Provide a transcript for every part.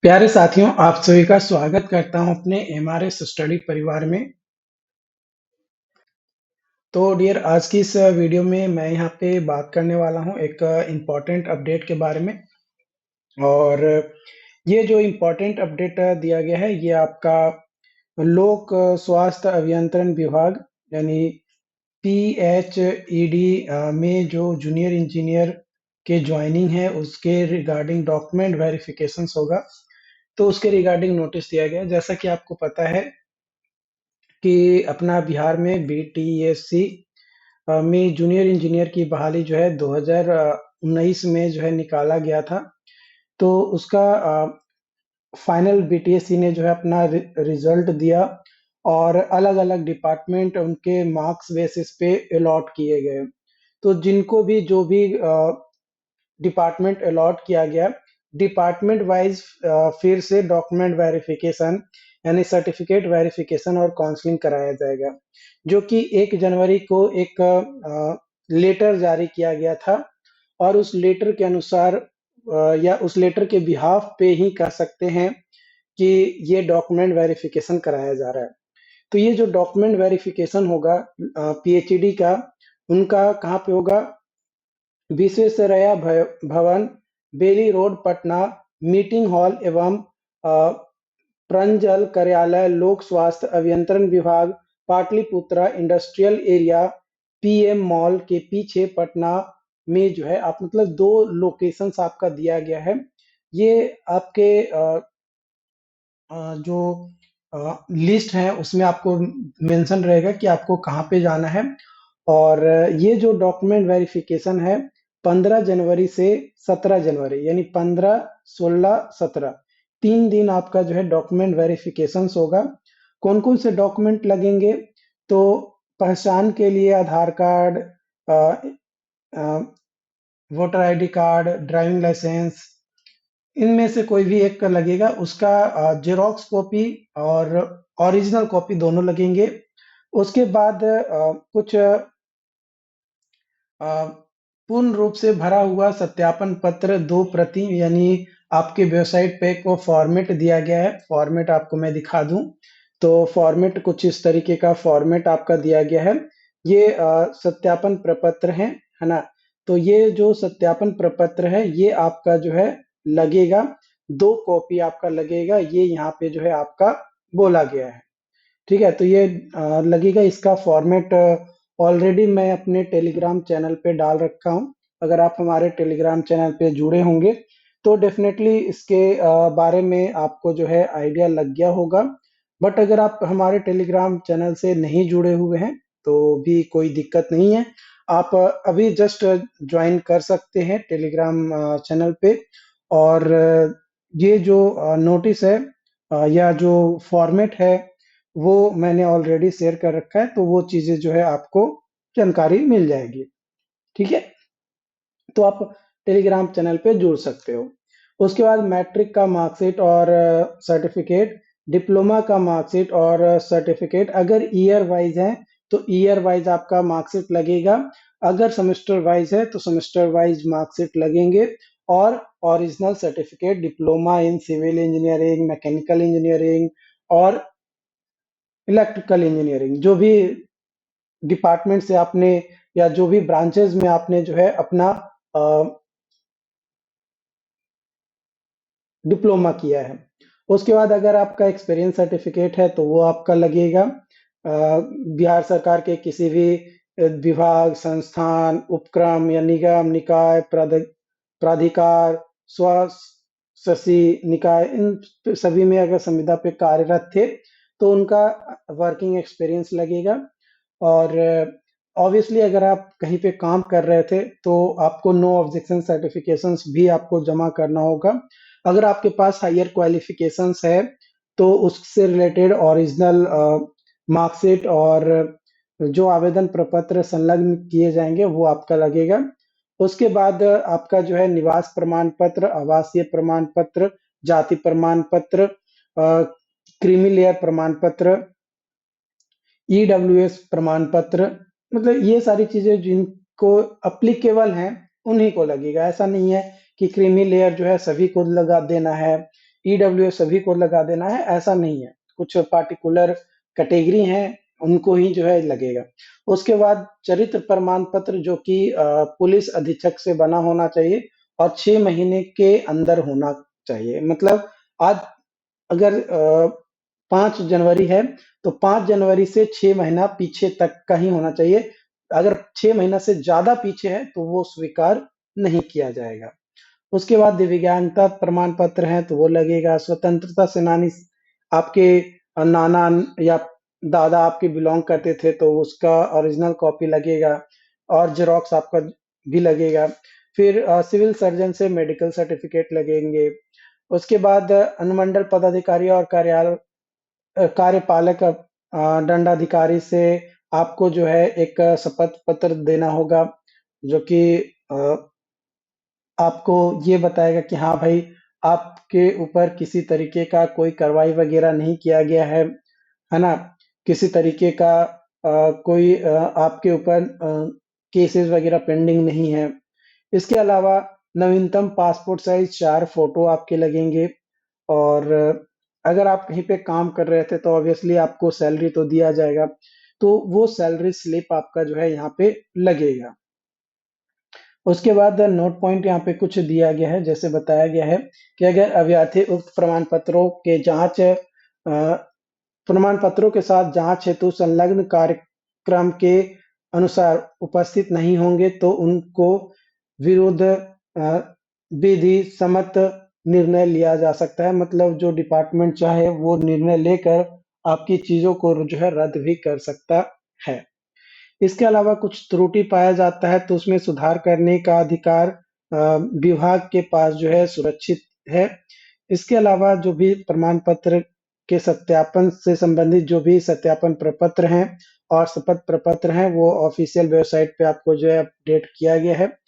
प्यारे साथियों, आप सभी का स्वागत करता हूं अपने एमआरएस स्टडी परिवार में। तो डियर, आज की इस वीडियो में मैं यहाँ पे बात करने वाला हूं एक इम्पोर्टेंट अपडेट के बारे में। और ये जो इम्पोर्टेंट अपडेट दिया गया है, ये आपका लोक स्वास्थ्य अभियंत्रण विभाग यानी पीएचईडी में जो जूनियर इंजीनियर के ज्वाइनिंग है, उसके रिगार्डिंग डॉक्यूमेंट वेरिफिकेशंस होगा। तो उसके रिगार्डिंग नोटिस दिया गया है। जैसा कि आपको पता है कि अपना बिहार में बीटीएससी में जूनियर इंजीनियर की बहाली जो है 2019 में जो है निकाला गया था। तो उसका फाइनल बीटीएससी ने जो है अपना रिजल्ट दिया और अलग-अलग डिपार्टमेंट उनके मार्क्स बेसिस पे अलॉट किए गए। तो जिनको भी जो भी डिपार्टमेंट अलॉट किया गया, डिपार्टमेंट वाइज फिर से डॉक्यूमेंट वेरिफिकेशन यानी सर्टिफिकेट वेरिफिकेशन और काउंसलिंग कराया जाएगा, जो कि 1 जनवरी को एक लेटर जारी किया गया था। और उस लेटर के अनुसार या उस लेटर के बिहाफ पे ही कह सकते हैं कि ये डॉक्यूमेंट वेरिफिकेशन कराया जा रहा है। तो ये जो डॉक्यूमेंट वेरिफिकेशन होगा पीएचडी का, उनका कहाँ पे होगा? Visvesvaraya Bhavan, Bailey road, Patna, meeting hall एवं प्रांजल कार्यालय, लोक स्वास्थ्य अभियंत्रण विभाग, Pataliputra industrial area, PM mall के पीछे, पटना में जो है आप मतलब 2 लोकेशंस आपका दिया गया है। ये आपके जो लिस्ट है उसमें आपको मेंशन रहेगा कि आपको कहाँ पे जाना है। और ये जो डॉक्यूमेंट वेरिफिकेशन है 15 जनवरी से 17 जनवरी यानी 15, 16, 17 3 दिन आपका जो है डॉक्यूमेंट वेरिफिकेशन होगा। कौन-कौन से डॉक्यूमेंट लगेंगे? तो पहचान के लिए Aadhaar card, voter ID card, driving licence, इनमें से कोई भी एक का लगेगा। उसका जेरॉक्स कॉपी और ओरिजिनल कॉपी दोनों लगेंगे। उसके बाद कुछ अ, पूर्ण रूप से भरा हुआ सत्यापन पत्र 2 प्रति यानी आपके वेबसाइट पे एक वो फॉर्मेट दिया गया है। फॉर्मेट आपको मैं दिखा दूँ, तो फॉर्मेट कुछ इस तरीके का फॉर्मेट आपका दिया गया है। ये सत्यापन प्रपत्र है ना? तो ये जो सत्यापन प्रपत्र है, ये आपका जो है लगेगा, 2 कॉपी आपका लगेगा, ये यहाँ पे जो है आपका बोला गया है। ठीक है? तो ये लगेगा। इसका फॉर्मेट ऑलरेडी मैं अपने टेलीग्राम चैनल पे डाल रखा हूँ। अगर आप हमारे टेलीग्राम चैनल पे जुड़े होंगे, तो डेफ़िनेटली इसके बारे में आपको जो है आइडिया लग गया होगा। बट अगर आप हमारे टेलीग्राम चैनल से नहीं जुड़े हुए हैं, तो भी कोई दिक्कत नहीं है। आप अभी जस्ट जॉइन कर सकते हैं टेलीग्राम चैनल पे। और ये जो नोटिस है या जो फॉर्मेट है, वो मैंने ऑलरेडी शेयर कर रखा है, तो वो चीज़ें जो है आपको जानकारी मिल जाएगी। ठीक है? तो आप टेलीग्राम चैनल पे जुड़ सकते हो। उसके बाद मैट्रिक का मार्कशीट और सर्टिफिकेट, डिप्लोमा का मार्कशीट और सर्टिफिकेट अगर ईयर वाइज है, तो ईयर वाइज आपका मार्कशीट लगेगा। अगर सेमेस्टर वाइज है, तो सेमेस्टर वाइज मार्कशीट लगेंगे। और original certificate, diploma in civil engineering, mechanical engineering और इलेक्ट्रिकल इंजीनियरिंग, जो भी डिपार्टमेंट से आपने या जो भी ब्रांचेस में आपने जो है अपना डिप्लोमा किया है। उसके बाद अगर आपका एक्सपीरियंस सर्टिफिकेट है, तो वो आपका लगेगा। बिहार सरकार के किसी भी विभाग, संस्थान, उपक्रम या निगम, निकाय, प्राधिकार, स्वशासी निकाय, इन सभी में अगर संविदा पे कार्यरत थे, तो उनका वर्किंग एक्सपीरियंस लगेगा। और ऑब्वियसली अगर आप कहीं पे काम कर रहे थे, तो आपको नो ऑब्जेक्शन सर्टिफिकेशंस भी आपको जमा करना होगा। अगर आपके पास हायर क्वालिफिकेशंस है, तो उससे रिलेटेड ओरिजिनल मार्कशीट और जो आवेदन प्रपत्र संलग्न किए जाएंगे, वो आपका लगेगा। उसके बाद आपका जो है निवास प्रमाण पत्र, आवासीय प्रमाण पत्र, जाति प्रमाण पत्र, क्रीमी लेयर प्रमाण पत्र, ईडब्ल्यूएस प्रमाण पत्र, मतलब ये सारी चीजें जिनको अप्लीकेबल हैं, उन्हीं को लगेगा। ऐसा नहीं है कि क्रीमी लेयर जो है सभी को लगा देना है, ईडब्ल्यूएस सभी को लगा देना है, ऐसा नहीं है। कुछ पार्टिकुलर कैटेगरी हैं, उनको ही जो है लगेगा। उसके बाद चरित्र प्रमाण पत्र जो कि पुलिस अधीक्षक से बना होना चाहिए और 6 महीने के अंदर होना चाहिए। मतलब आज अगर 5 जनवरी है, तो 5 जनवरी से 6 महीना पीछे तक का ही होना चाहिए। अगर 6 महीना से ज़्यादा पीछे है, तो वो स्वीकार नहीं किया जाएगा। उसके बाद दिव्यांगता प्रमाण पत्र है, तो वो लगेगा। स्वतंत्रता सेनानी आपके नाना या दादा आपके बिलोंग करते थे, तो उसका ओरिजिनल कॉपी लगेगा और जेरॉक्स आपका भी लगेगा। फिर सिविल सर्जन से मेडिकल सर्टिफिकेट लगेंगे। उसके बाद अनुमंडल पदाधिकारी और कार्यपालक दंडाधिकारी से आपको जो है एक शपथ पत्र देना होगा, जो कि आपको ये बताएगा कि हाँ भाई, आपके ऊपर किसी तरीके का कोई कार्रवाई वगैरह नहीं किया गया है ना? किसी तरीके का कोई आपके ऊपर केसेस वगैरह पेंडिंग नहीं है। इसके अलावा नवीनतम पासपोर्ट साइज 4 फोटो आपके लगेंगे। और अगर आप कहीं पे काम कर रहे थे, तो ऑब्वियसली आपको सैलरी तो दिया जाएगा, तो वो सैलरी स्लिप आपका जो है यहाँ पे लगेगा। उसके बाद नोट पॉइंट यहाँ पे कुछ दिया गया है, जैसे बताया गया है कि अगर अभ्यर्थी उक्त प्रमाण पत्रों के साथ जांच हेतु संलग्न कार्यक्रम के अनुसार उपस्थित नहीं होंगे, तो उनको विरुद्ध विधि सम्मत निर्णय लिया जा सकता है। मतलब जो डिपार्टमेंट चाहे वो निर्णय लेकर आपकी चीजों को जो है रद्द भी कर सकता है। इसके अलावा कुछ त्रुटि पाया जाता है, तो उसमें सुधार करने का अधिकार विभाग के पास जो है सुरक्षित है। इसके अलावा जो भी प्रमाण पत्र के सत्यापन से संबंधित जो भी सत्यापन प्रपत्र हैं और शपथ प्रपत्र हैं, वो ऑफिशियल वेबसाइट पे आपको जो है अपडेट किया गया है।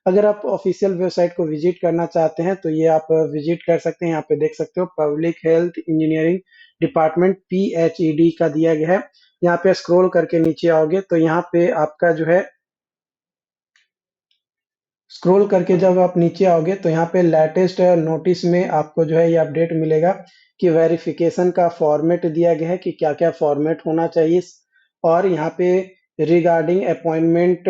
अगर आप ऑफिशियल वेबसाइट को विजिट करना चाहते हैं, तो ये आप विजिट कर सकते हैं। यहाँ पे देख सकते हो public health engineering department PHED का दिया गया है। यहाँ पे स्क्रॉल करके नीचे आओगे, तो यहाँ पे आपका जो है स्क्रॉल करके जब आप नीचे आओगे, तो यहाँ पे लेटेस्ट नोटिस में आपको जो है ये अपडेट मिलेगा कि वेरिफिकेशन का फॉर्मेट दिया गया है कि क्या क्या फॉर्मेट होना चाहिए। और यहाँ पे regarding appointment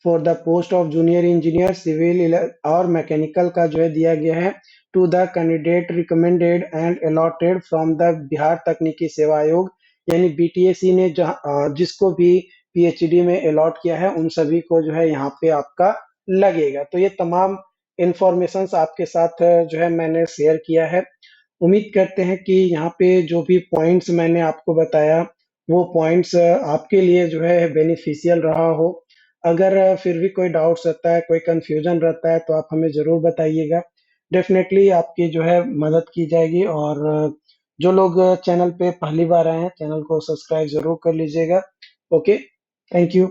for the post of junior engineer civil और मैकेनिकल का जो है दिया गया है to the candidate recommended and allotted from the Bihar तकनीकी सेवा आयोग, यानी BTAC ने जिसको भी PhD में अलॉट किया है, उन सभी को जो है यहाँ पे आपका लगेगा। तो ये तमाम इंफॉर्मेशंस आपके साथ जो है मैंने शेयर किया है। उम्मीद करते हैं कि यहाँ पे जो भी पॉइंट्स मैंने आपको बताया, वो पॉइंट्स आपके लिए जो है बेनिफिशियल रहा हो। अगर फिर भी कोई डाउट्स रहता है, कोई कंफ्यूजन रहता है, तो आप हमें ज़रूर बताइएगा। डेफ़िनेटली आपकी जो है मदद की जाएगी। और जो लोग चैनल पे पहली बार आए हैं, चैनल को सब्सक्राइब ज़रूर कर लीजिएगा। Okay, thank you.